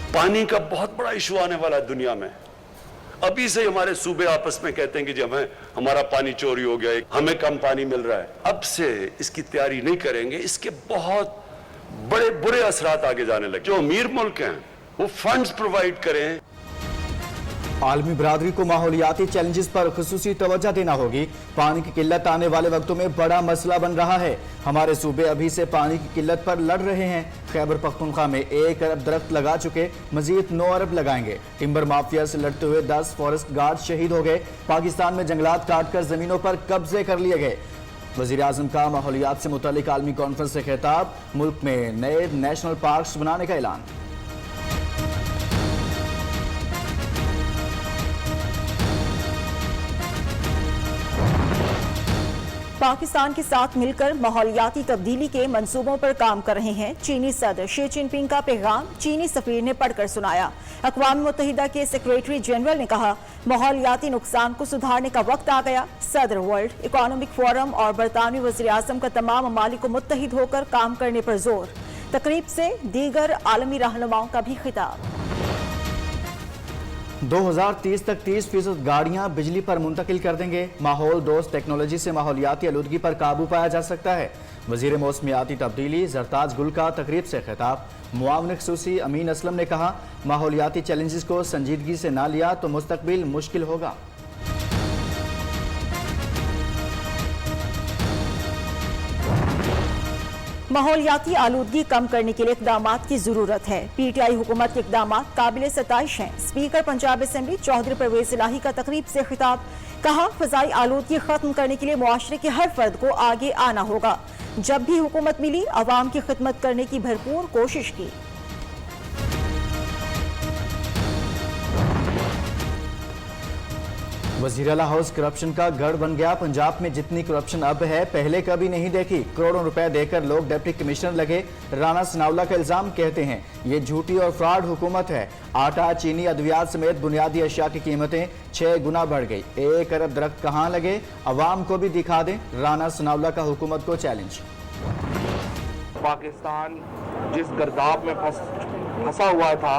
पानी का बहुत बड़ा इशू आने वाला है दुनिया में। अभी से हमारे सूबे आपस में कहते हैं कि जब हमारा पानी चोरी हो गया, हमें कम पानी मिल रहा है। अब से इसकी तैयारी नहीं करेंगे, इसके बहुत बड़े बुरे असरात आगे जाने लगे। जो अमीर मुल्क हैं वो फंड्स प्रोवाइड करें। आलमी बरादरी को माहौलियाती चैलेंजेस पर खुसूसी तवज्जो देना होगी। पानी की किल्लत आने वाले वक्तों में बड़ा मसला बन रहा है। हमारे सूबे अभी से पानी की किल्लत पर लड़ रहे हैं। खैबर पख्तूनख्वा में 1 अरब दरख्त लगा चुके, मजीद 9 अरब लगाएंगे। टिम्बर माफिया से लड़ते हुए 10 फॉरेस्ट गार्ड शहीद हो गए। पाकिस्तान में जंगलात काटकर जमीनों पर कब्जे कर लिए गए। वजीर आजम का माहौलियात से मुतालिक आलमी कॉन्फ्रेंस से खिताब। मुल्क में नए नेशनल पार्क्स बनाने का ऐलान। पाकिस्तान के साथ मिलकर माहौलियाती तब्दीली के मंसूबों पर काम कर रहे हैं। चीनी सदर शी जिनपिंग का पैगाम चीनी सफीर ने पढ़कर सुनाया। अक़वाम मुत्तहिदा के सेक्रेटरी जनरल ने कहा, माहौलियाती नुकसान को सुधारने का वक्त आ गया। सदर वर्ल्ड इकोनॉमिक फोरम और बरतानवी वज़ीर आज़म का तमाम ममालिक को मुत्तहिद होकर काम करने पर जोर। तकरीब से दीगर आलमी रहनुमाओं का भी खिताब। 2030 तक 30% गाड़ियां बिजली पर मुंतकिल कर देंगे। माहौल दोस्त टेक्नोलॉजी से माहौलियाती आलूदगी पर काबू पाया जा सकता है। वजीर मौसमियाती तब्दीली जरताज गुल का तकरीब से खिताब। मुआविन ख़ुसूसी अमीन असलम ने कहा, माहौलियाती चैलेंजेस को संजीदगी से ना लिया तो मुस्तकबिल मुश्किल होगा। माहौलियाती आलूदगी कम करने के लिए इक़दामात की जरूरत है। PTI हुकूमत के इक़दामात काबिल सताइश हैं। स्पीकर पंजाब असेंबली चौधरी परवेज इलाही का तकरीब से खिताब। कहा, फ़ज़ाई आलूदगी खत्म करने के लिए मुआशरे के हर फर्द को आगे आना होगा। जब भी हुकूमत मिली, अवाम की खिदमत करने की भरपूर कोशिश की। वज़ीर आला हाउस करप्शन का गढ़ बन गया। पंजाब में जितनी करप्शन अब है पहले कभी नहीं देखी। करोड़ों रुपए देकर लोग डिप्टी कमिश्नर लगे। राना सनाउल्लाह का इल्जाम, कहते हैं ये झूठी और फ्रॉड हुकूमत है। आटा, चीनी, अद्वियात समेत बुनियादी अशिया की कीमतें 6 गुना बढ़ गई। 1 अरब दरख्त कहाँ लगे, अवाम को भी दिखा दें। राना सनाउल्लाह का हुकूमत को चैलेंज। पाकिस्तान जिस गर्दाब में फंसा हुआ था,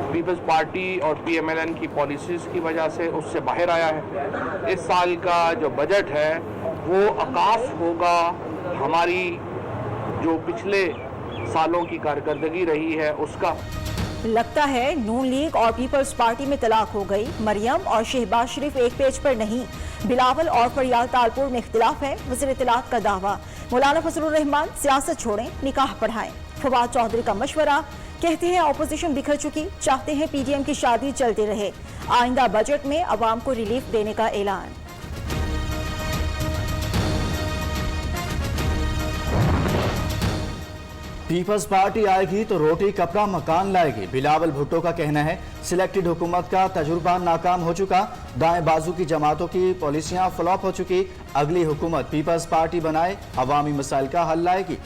पीपल्स पार्टी और PMLN की पॉलिसीज़ की वजह से उससे बाहर आया है। इस साल का जो बजट है वो अकास होगा हमारी जो पिछले सालों की कारकर्दगी रही है उसका। लगता है नून लीग और पीपल्स पार्टी में तलाक हो गई। मरियम और शहबाज शरीफ एक पेज पर नहीं। बिलावल और फरियाल तालपुर में इख्तिलाफ है। वज़ीर इत्तलात का दावा। मौलाना फजलुर रहमान सियासत छोड़ें, निकाह पढ़ाएं। फवाद चौधरी का मशवरा। कहते हैं ऑपोजिशन बिखर चुकी, चाहते हैं PDM की शादी चलती रहे। आइंदा बजट में अवाम को रिलीफ देने का ऐलान। पीपल्स पार्टी आएगी तो रोटी कपड़ा मकान लाएगी। बिलावल भुट्टो का कहना है, सिलेक्टेड हुकूमत का तजुर्बा नाकाम हो चुका। दाएं बाजू की जमातों की पॉलिसियां फ्लॉप हो चुकी। अगली हुकूमत पीपल्स पार्टी बनाए, अवामी मसाइल का हल लाएगी।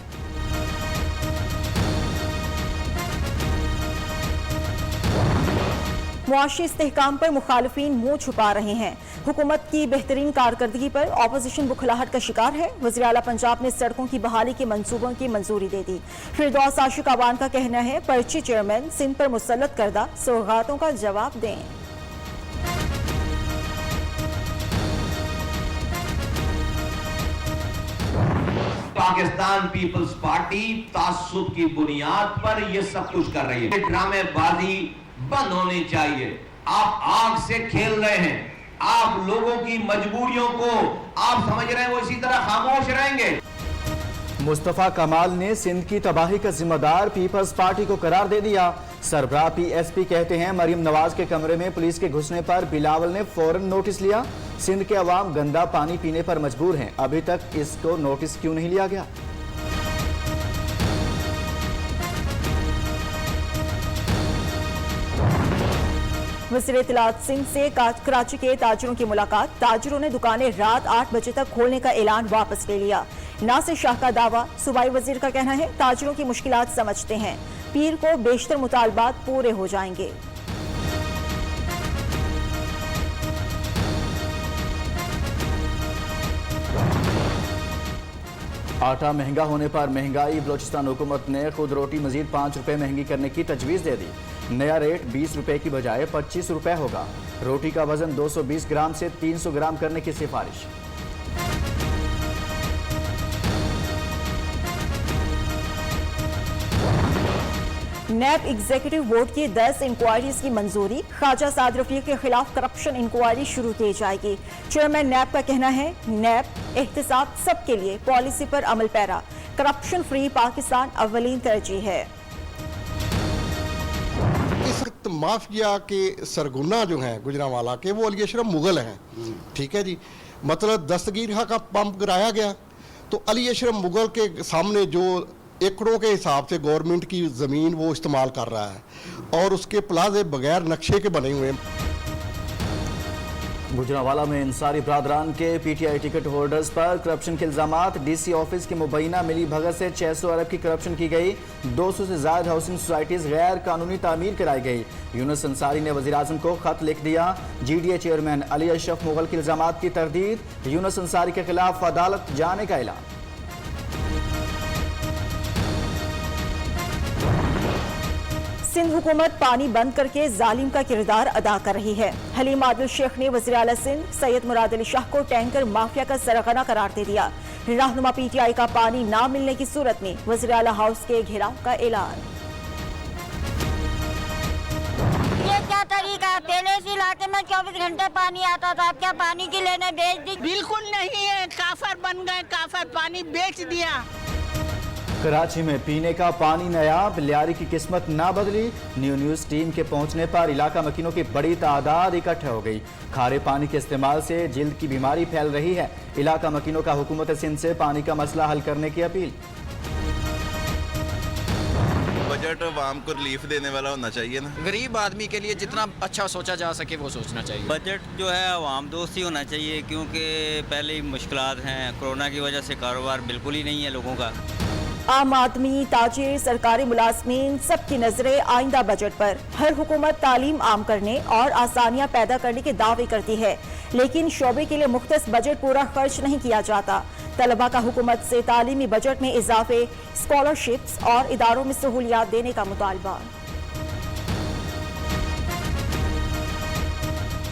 मुआशी इस्तेहकाम पर मुखालिफिन मुंह छुपा रहे हैं। हुकूमत की बेहतरीन कारकर्दगी पर ऑपोजिशन बुखलाहट का शिकार है। वज़ीर आला पंजाब ने सड़कों की बहाली के मंसूबों की मंजूरी दे दी। फिरदौस आशिक अवान का कहना है, पर्ची चेयरमैन सिंध पर मुसल्लत करदा सौगातों का जवाब दें। पाकिस्तान पीपल्स पार्टी तासुब की बुनियाद पर ये सब कुछ कर रही है। ड्रामेबाजी बंद होनी चाहिए। आप आग से खेल रहे हैं। आप लोगों की मजबूरियों को आप समझ रहे हैं, वो इसी तरह खामोश रहेंगे। मुस्तफा कमाल ने सिंध की तबाही का जिम्मेदार पीपल्स पार्टी को करार दे दिया। सरबराह PSP कहते हैं, मरीम नवाज के कमरे में पुलिस के घुसने पर बिलावल ने फौरन नोटिस लिया। सिंध के अवाम गंदा पानी पीने पर मजबूर हैं, अभी तक इसको नोटिस क्यों नहीं लिया गया। वज़ीर इत्तलात सिंह से कराची के ताजरों की मुलाकात। ताजरों ने दुकानें रात 8 बजे तक खोलने का ऐलान वापस ले लिया। नासिर शाह का दावा। सूबाई वजीर का कहना है, ताजरों की मुश्किलात समझते हैं। पीर को बेशतर मुतालबात पूरे हो जाएंगे। आटा महंगा होने पर महंगाई, बलोचिस्तान हुकूमत ने खुद रोटी मजीद 5 रुपए महंगी करने की तजवीज़ दे दी। नया रेट 20 रुपए की बजाय 25 रुपए होगा। रोटी का वजन 220 ग्राम से 300 ग्राम करने की सिफारिश। नैब एग्जीक्यूटिव बोर्ड की 10 इंक्वायरीज की मंजूरी। ख्वाजा साद रफीक के खिलाफ करप्शन इंक्वायरी शुरू की जाएगी। चेयरमैन नैब का कहना है, नैब एहतिसाब सबके लिए पॉलिसी पर अमल पैरा। करप्शन फ्री पाकिस्तान अव्वलीन तरजीह है। इस वक्त माफिया के सरगुना जो हैं गुजरांवाला के, वो अली अशरफ मुगल हैं। ठीक है जी, मतलब दस्तगीर खां का पंप गिराया गया तो अली अशरफ मुगल के सामने जो एकड़ों के हिसाब से गवर्नमेंट की ज़मीन वो इस्तेमाल कर रहा है और उसके प्लाजे बगैर नक्शे के बने हुए हैं। गुजरांवाला में इंसारी बरादरान के पीटीआई टिकट होल्डर्स पर करप्शन के इल्जामात। डीसी ऑफिस की मुबैना मिली भगत से 600 अरब की करप्शन की गई। 200 से ज्यादा हाउसिंग सोसाइटीज गैर कानूनी तामीर कराई गई। यूनुस अंसारी ने वज़ीर आज़म को खत लिख दिया। जीडीए चेयरमैन अली अशरफ मुगल के इल्जामात की तरदीद। यूनुस अंसारी के खिलाफ अदालत जाने का ऐलान। सिंध हुकूमत पानी बंद करके जालिम का किरदार अदा कर रही है। हलीम आदिल शेख ने वज़ीर आला सिंध सैयद मुराद अली शाह को टैंकर माफिया का सरगना करार दे दिया। रहनुमा पीटीआई का पानी ना मिलने की सूरत में वज़ीर आला हाउस के घेराव का ऐलान। ये क्या तरीका है? पहले इस इलाके में 24 घंटे पानी आता था, अब क्या पानी की लेने बेच दी? बिल्कुल नहीं है, काफर बन गए, काफर पानी बेच दिया। कराची में पीने का पानी नायाब, लियारी की किस्मत ना बदली। न्यूज़ टीम के पहुंचने पर इलाका मकीनों की बड़ी तादाद इकट्ठा हो गई। खारे पानी के इस्तेमाल से जिल्द की बीमारी फैल रही है। इलाका मकीनों का हुकूमत सिंध से पानी का मसला हल करने की अपील। बजट आवाम को रिलीफ देने वाला होना चाहिए ना। गरीब आदमी के लिए जितना अच्छा सोचा जा सके वो सोचना चाहिए। बजट जो है आवाम दोस्ती होना चाहिए, क्योंकि पहले ही मुश्किलात हैं। कोरोना की वजह से कारोबार बिल्कुल ही नहीं है लोगों का। आम आदमी, ताजिर, सरकारी मुलाजमीन सबकी नजरें आइंदा बजट पर। हर हुकूमत तालीम आम करने और आसानियां पैदा करने के दावे करती है, लेकिन शोबे के लिए मुख्तस बजट पूरा खर्च नहीं किया जाता। तलबा का हुकूमत से तालीमी बजट में इजाफे, स्कॉलरशिप्स और इदारों में सहूलियात देने का मुतालबा।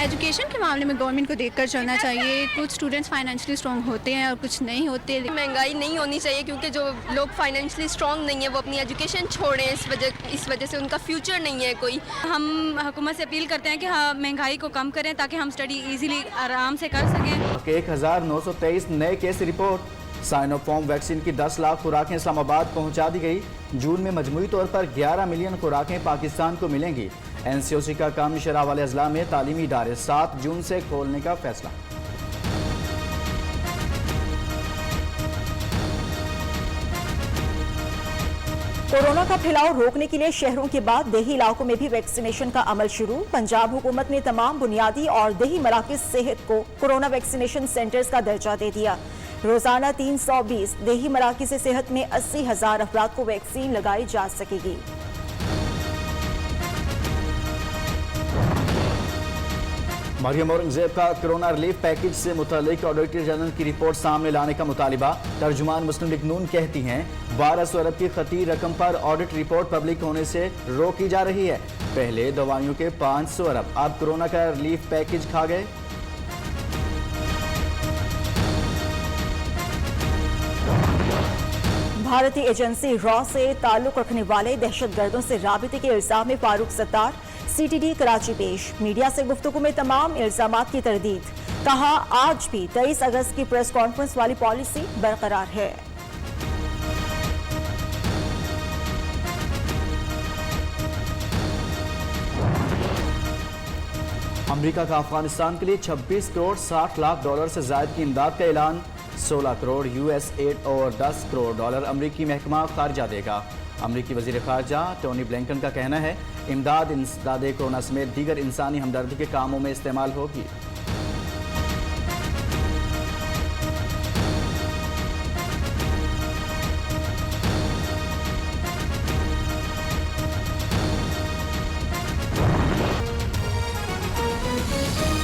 एजुकेशन के मामले में गवर्नमेंट को देखकर चलना चाहिए। कुछ स्टूडेंट्स फाइनेंशियली स्ट्रॉन्ग होते हैं और कुछ नहीं होते। महंगाई नहीं होनी चाहिए, क्योंकि जो लोग फाइनेंशियली स्ट्रॉन्ग नहीं है वो अपनी एजुकेशन छोड़ें। इस वजह से उनका फ्यूचर नहीं है कोई। हम हुकूमत से अपील करते हैं कि हाँ, महंगाई को कम करें ताकि हम स्टडी इजीली आराम से कर सकें। 1923 नए केस रिपोर्ट। साइनोफॉर्म वैक्सीन की 10 लाख खुराकें इस्लामाबाद पहुंचा दी गई। जून में मजमूई तौर पर 11 मिलियन खुराकें पाकिस्तान को मिलेंगी। एनसीओसी का कम शरह वाले अजला में तालीमी इदारे 7 जून से खोलने का फैसला। कोरोना का फैलाव रोकने के लिए शहरों के बाद देही इलाकों में भी वैक्सीनेशन का अमल शुरू। पंजाब हुकूमत ने तमाम बुनियादी और देही मराकज़ सेहत को कोरोना वैक्सीनेशन सेंटर्स का दर्जा दे दिया। रोजाना 320 देही मराकज़ सेहत में 80,000 अफराद को वैक्सीन लगाई जा सकेगी। मरियम औरंगजेब का कोरोना रिलीफ पैकेज से मुतालिक ऑडिटर जनरल की रिपोर्ट सामने लाने का मुतालिबा। तर्जुमान मुस्लिम लीग नून कहती हैं 1200 अरब की खती रकम पर ऑडिट रिपोर्ट पब्लिक होने से रोकी जा रही है। पहले दवाइयों के 500 अरब, अब कोरोना का रिलीफ पैकेज खा गए। भारतीय एजेंसी रॉ से ताल्लुक रखने वाले दहशतगर्दों से राबिते के इल्जाम में फारूक सत्तार सीटीडी कराची पेश। मीडिया से गुफ्तगू में तमाम इल्जामात की तरदीद। कहा, आज भी 23 अगस्त की प्रेस कॉन्फ्रेंस वाली पॉलिसी बरकरार है। अमेरिका का अफगानिस्तान के लिए 26 करोड़ 60 लाख डॉलर से ज्यादा की इमदाद का ऐलान। 16 करोड़ यूएस एड और 10 करोड़ डॉलर अमरीकी महकमा खारजा देगा। अमरीकी वजीर खारजा टोनी ब्लिंकन का कहना है, इमदाद इंसदादे कोरोना समेत दीगर इंसानी हमदर्दी के कामों में इस्तेमाल होगी।